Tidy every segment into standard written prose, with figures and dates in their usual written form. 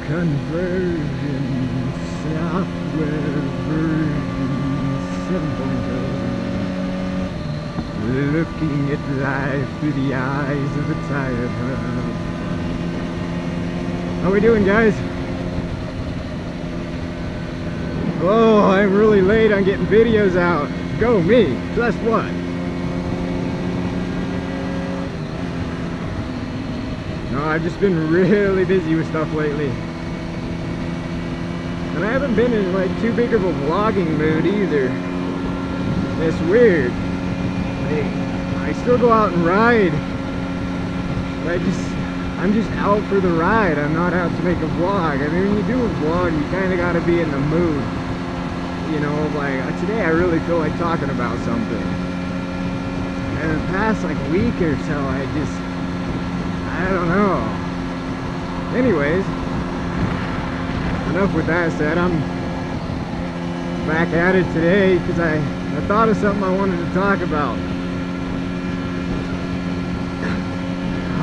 Conversion software version 7.0. Looking at life through the eyes of a tired heart. How we doing, guys? Oh, I'm really late on getting videos out. Go me. Plus what? No, I've just been really busy with stuff lately. And I haven't been in like too big of a vlogging mood either. It's weird. I still go out and ride. But I'm just out for the ride. I'm not out to make a vlog. I mean, when you do a vlog, you kind of got to be in the mood. You know, like today I really feel like talking about something. And the past like week or so, I don't know. Anyways, enough with that said. I'm back at it today because I thought of something I wanted to talk about.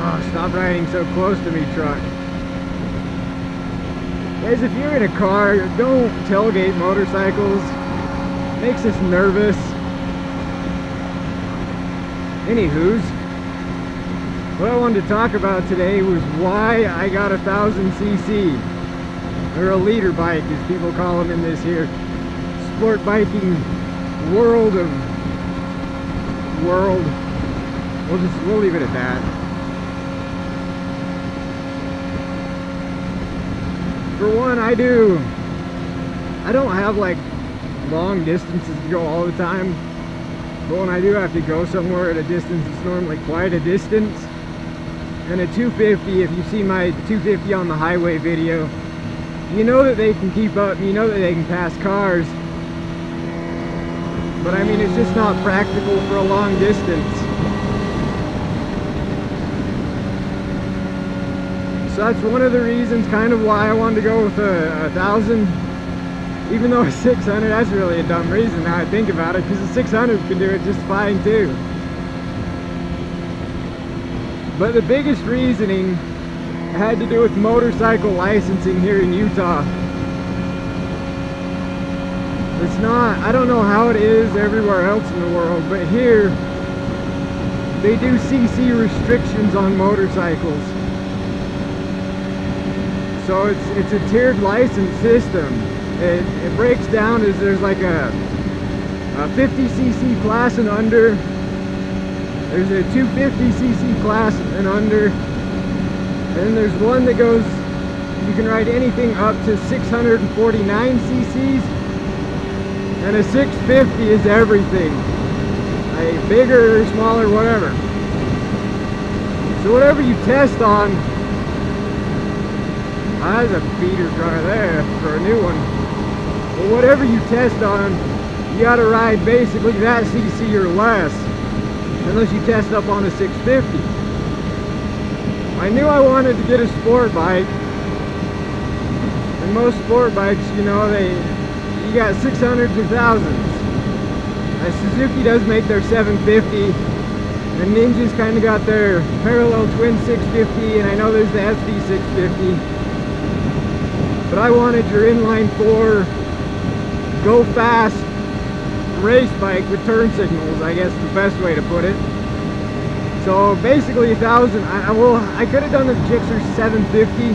Oh, stop riding so close to me, truck. Guys, if you're in a car, don't tailgate motorcycles. It makes us nervous. Anywho's, what I wanted to talk about today was why I got 1000cc, or a leader bike as people call them in this here sport biking world. We'll leave it at that. For one, I don't have like long distances to go all the time, but when I do have to go somewhere at a distance, it's normally quite a distance. And a 250, if you see my 250 on the highway video, you know that they can keep up, you know that they can pass cars, but I mean, it's just not practical for a long distance. So that's one of the reasons kind of why I wanted to go with a 1000, even though a 600, that's really a dumb reason now I think about it, because a 600 can do it just fine too. But the biggest reasoning had to do with motorcycle licensing here in Utah. It's not, I don't know how it is everywhere else in the world, but here they do CC restrictions on motorcycles. So it's a tiered license system. It breaks down as there's like a 50cc class and under. There's a 250cc class and under. And then there's one that goes, you can ride anything up to 649 cc's. And a 650 is everything. Like bigger or smaller, whatever. So whatever you test on, there's a beater car there for a new one. But whatever you test on, you gotta ride basically that cc or less, unless you test up on a 650. I knew I wanted to get a sport bike, and most sport bikes, you know, you got 600s or 1000s. Suzuki does make their 750, and Ninja's kind of got their parallel twin 650, and I know there's the SD 650. But I wanted your inline 4, go fast race bike with turn signals, I guess is the best way to put it. So basically 1000, I could have done the Gixxer 750,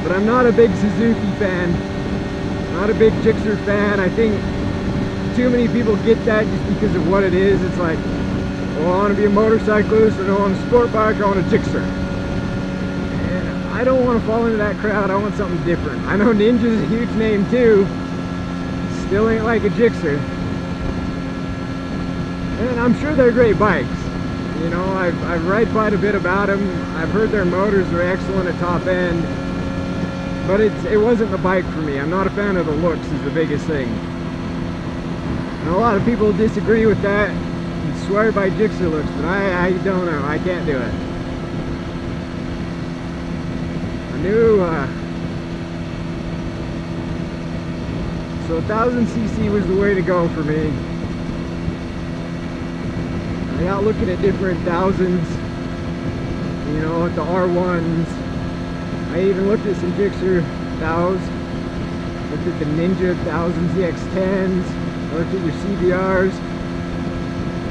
but I'm not a big Suzuki fan. Not a big Gixxer fan. I think too many people get that just because of what it is. It's like, well, I want to be a motorcyclist, and I want a sport bike, I want a Gixxer. I don't want to fall into that crowd. I want something different. I know Ninja's a huge name too. Still ain't like a Gixxer. And I'm sure they're great bikes. You know, I've read quite a bit about them. I've heard their motors are excellent at top end. But it wasn't the bike for me. I'm not a fan of the looks is the biggest thing. And a lot of people disagree with that and swear by Gixxer looks, but I don't know. I can't do it. So 1000cc was the way to go for me. I got looking at different 1000s, you know, at the R1s, I even looked at some Gixxer 1000s, looked at the Ninja 1000 ZX10s, I looked at your CBRs.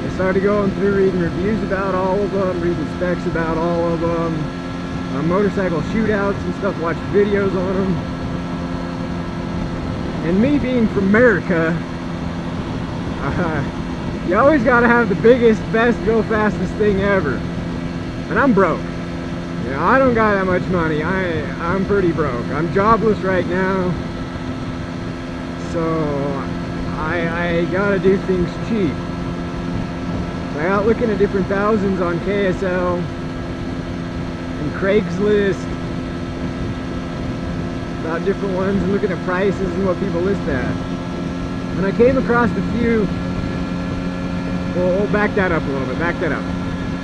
I started going through reading reviews about all of them, reading specs about all of them, motorcycle shootouts and stuff, watched videos on them. And me being from America, you always gotta have the biggest, best, go fastest thing ever. And I'm broke. You know, I don't got that much money. I'm pretty broke. I'm jobless right now. So I gotta do things cheap. So I got looking at different thousands on KSL and Craigslist about different ones and looking at prices and what people list at. And I came across a few. We'll back that up a little bit. Back that up.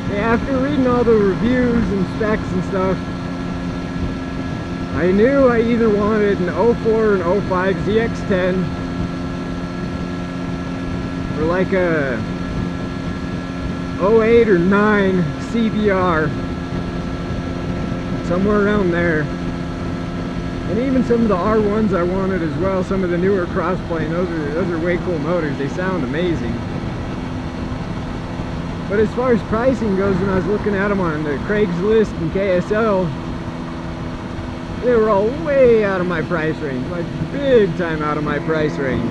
Okay, after reading all the reviews and specs and stuff, I knew I either wanted an 04 or an 05 ZX10 or like a 08 or 9 CBR, somewhere around there. And even some of the R1s I wanted as well, some of the newer crossplane, those are way cool motors. They sound amazing. But as far as pricing goes, when I was looking at them on the Craigslist and KSL, they were all way out of my price range, like big time out of my price range.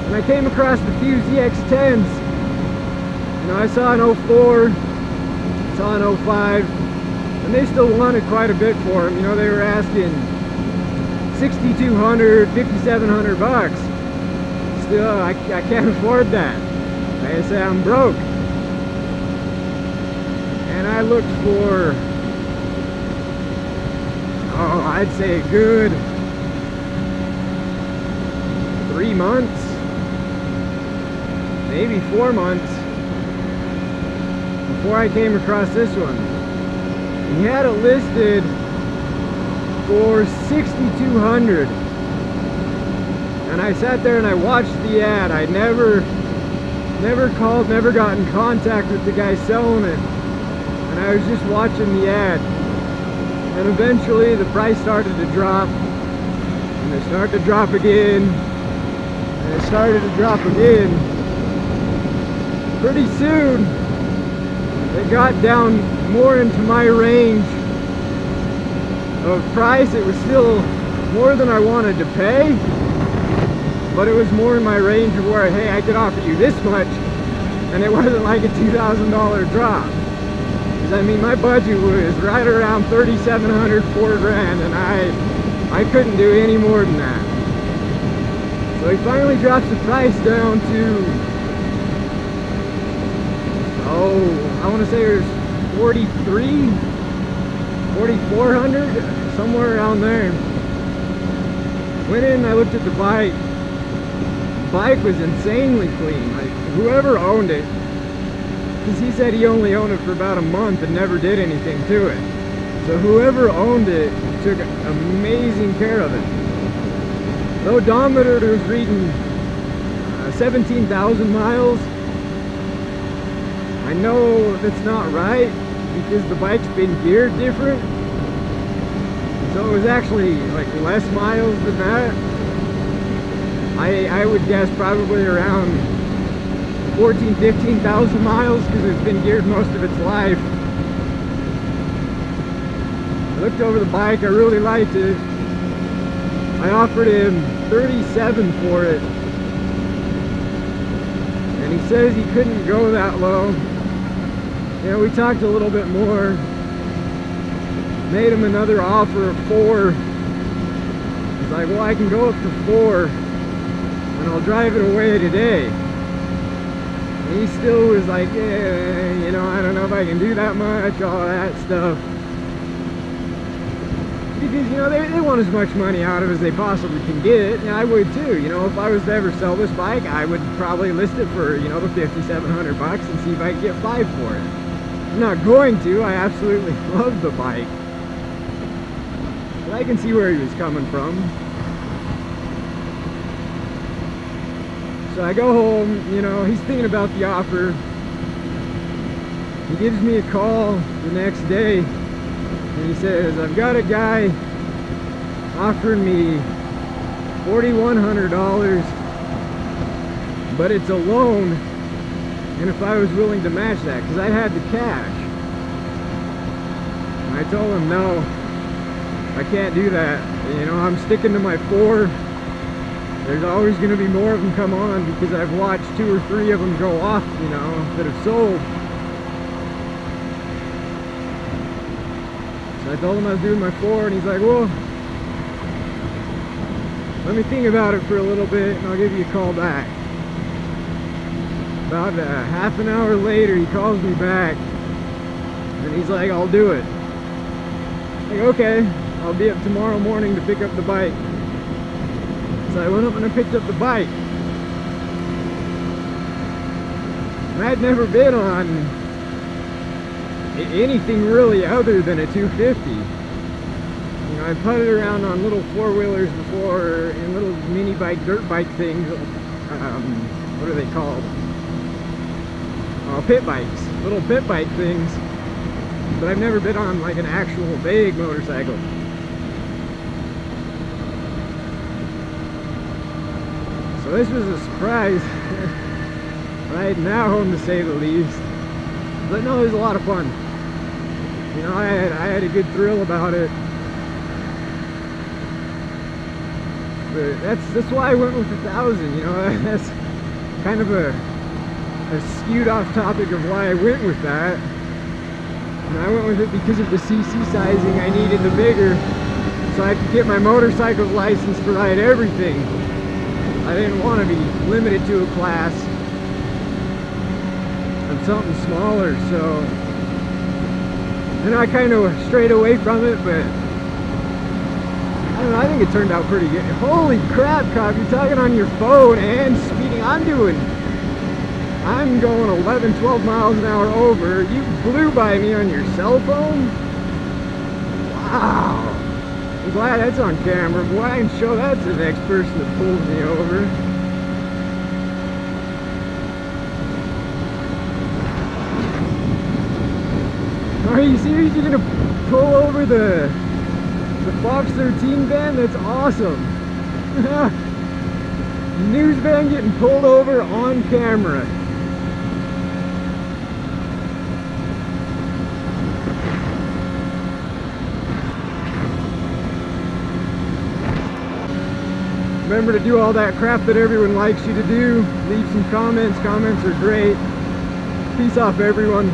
And I came across a few ZX10s. You know, I saw an 04, saw an 05, and they still wanted quite a bit for them. You know, they were asking $6,200, $5,700 bucks. Still, I can't afford that. Like I say, I'm broke. And I looked for, oh, I'd say a good 3 months, maybe 4 months, before I came across this one. He had it listed for $6,200. And I sat there and I watched the ad. I never called, never got in contact with the guy selling it. And I was just watching the ad. And eventually the price started to drop. And it started to drop again. And it started to drop again. Pretty soon, it got down more into my range of price. It was still more than I wanted to pay. But it was more in my range of where, hey, I could offer you this much, and it wasn't like a $2,000 drop. Because I mean, my budget was right around $3,700, $4,000, and I couldn't do any more than that. So he finally drops the price down to, oh, I want to say it was $4,400, somewhere around there. Went in, I looked at the bike. Bike was insanely clean. Like, whoever owned it, because he said he only owned it for about a month and never did anything to it. So whoever owned it took amazing care of it. The odometer was reading 17,000 miles. I know that's not right because the bike's been geared different. So it was actually like less miles than that. I would guess probably around 14,000, 15,000 miles because it's been geared most of its life. I looked over the bike, I really liked it. I offered him $37,000 for it. And he says he couldn't go that low. You know, we talked a little bit more. Made him another offer of $4,000. He's like, well, I can go up to $4,000. And I'll drive it away today. And he still was like, yeah, you know, I don't know if I can do that much, all that stuff. Because, you know, they want as much money out of it as they possibly can get, and I would too. You know, if I was to ever sell this bike, I would probably list it for, you know, the $5,700 bucks and see if I could get $5,000 for it. I'm not going to. I absolutely love the bike. But I can see where he was coming from. So I go home, you know, he's thinking about the offer. He gives me a call the next day and he says, I've got a guy offering me $4,100, but it's a loan, and if I was willing to match that, because I had the cash. And I told him, no, I can't do that. You know, I'm sticking to my 4. There's always going to be more of them come on because I've watched 2 or 3 of them go off, you know, that have sold. So I told him I was doing my 4, and he's like, well, let me think about it for a little bit and I'll give you a call back. About half an hour later, he calls me back and he's like, I'll do it. I'm like, okay, I'll be up tomorrow morning to pick up the bike. So I went up and I picked up the bike. And I'd never been on anything really other than a 250. You know, I putted around on little 4-wheelers before and little mini bike, dirt bike things. What are they called? Oh, pit bikes. Little pit bike things. But I've never been on like an actual big motorcycle. So this was a surprise. Right now, home to say the least. But no, it was a lot of fun. You know, I had a good thrill about it. But that's why I went with 1,000. You know, that's kind of a skewed off topic of why I went with that. And I went with it because of the CC sizing. I needed the bigger so I could get my motorcycle's license to ride everything. I didn't want to be limited to a class of something smaller, so and I kind of strayed away from it, but I don't know, I think it turned out pretty good. Holy crap, Cop, you're talking on your phone and speeding. I'm going 11, 12 miles an hour over. You blew by me on your cell phone? Wow. I'm glad that's on camera. Boy, I can show that to the next person that pulls me over. Are you serious? You're gonna pull over the Fox 13 van? That's awesome. News van getting pulled over on camera. Remember to do all that crap that everyone likes you to do. Leave some comments. Comments are great. Peace off, everyone.